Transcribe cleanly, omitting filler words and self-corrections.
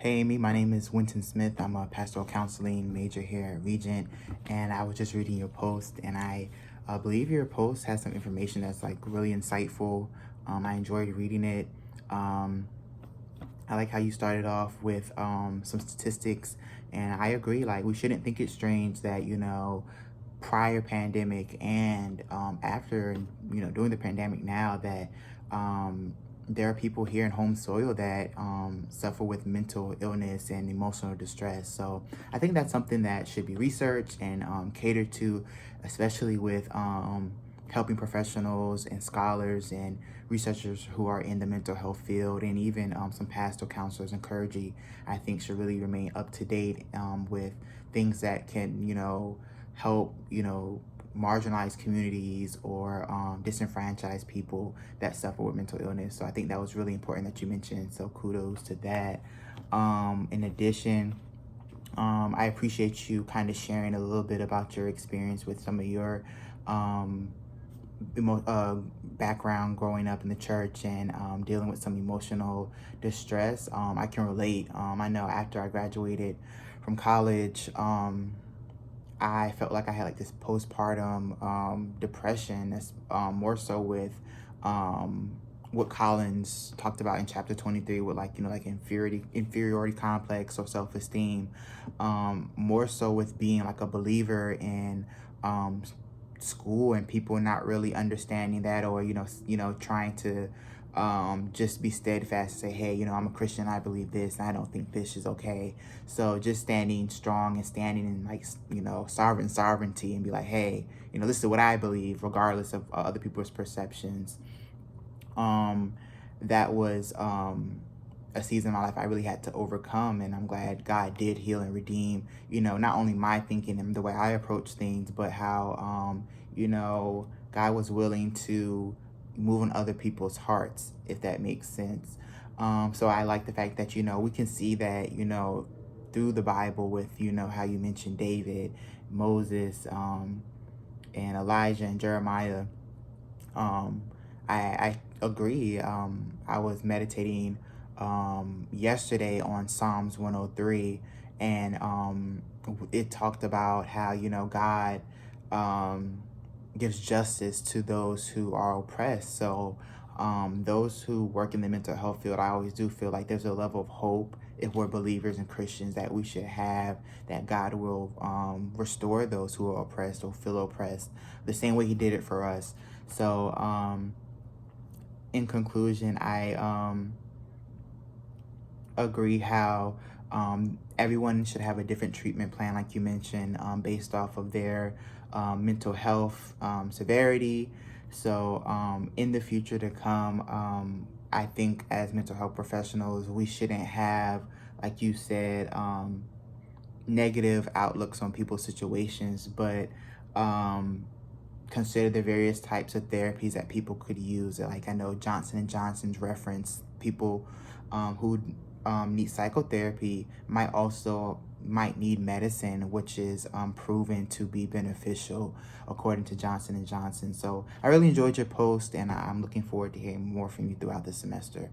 Hey, Amy, my name is Winton Smith. I'm a pastoral counseling major here at Regent, and I was just reading your post, and I believe your post has some information that's like really insightful. I enjoyed reading it. Um, I like how you started off with some statistics, and I agree. Like, we shouldn't think it's strange that, prior pandemic and after, during the pandemic now, that there are people here in home soil that suffer with mental illness and emotional distress. So I think that's something that should be researched and catered to, especially with helping professionals and scholars and researchers who are in the mental health field, and even some pastoral counselors and clergy, I think should really remain up to date with things that can, help, marginalized communities or disenfranchised people that suffer with mental illness. So I think that was really important that you mentioned. So kudos to that. In addition, I appreciate you kind of sharing a little bit about your experience with some of your um, background growing up in the church and dealing with some emotional distress. I can relate. I know after I graduated from college, I felt like I had like this postpartum depression. That's more so with um, what Collins talked about in chapter 23 with, like, like inferiority complex or self-esteem. More so with being like a believer in um, school and people not really understanding that, or trying to just be steadfast and say, hey, I'm a Christian, I believe this, and I don't think this is okay. So just standing strong and standing in, like, sovereignty, and be like, hey, this is what I believe regardless of other people's perceptions. That was a season in my life I really had to overcome, and I'm glad God did heal and redeem, not only my thinking and the way I approach things, but how God was willing to move on other people's hearts, if that makes sense. So I like the fact that, we can see that, through the Bible with, how you mentioned David, Moses, and Elijah and Jeremiah. Um, I agree. I was meditating yesterday on Psalms 103, and it talked about how, God gives justice to those who are oppressed. So those who work in the mental health field, I always do feel like there's a level of hope, if we're believers and Christians, that we should have, that God will restore those who are oppressed or feel oppressed the same way he did it for us. So in conclusion, I agree how everyone should have a different treatment plan, like you mentioned, based off of their mental health severity. So in the future to come, I think as mental health professionals, we shouldn't have, like you said, negative outlooks on people's situations, but consider the various types of therapies that people could use. Like, I know Johnson & Johnson's reference people who need psychotherapy might need medicine, which is proven to be beneficial according to Johnson & Johnson. So I really enjoyed your post, and I'm looking forward to hearing more from you throughout the semester.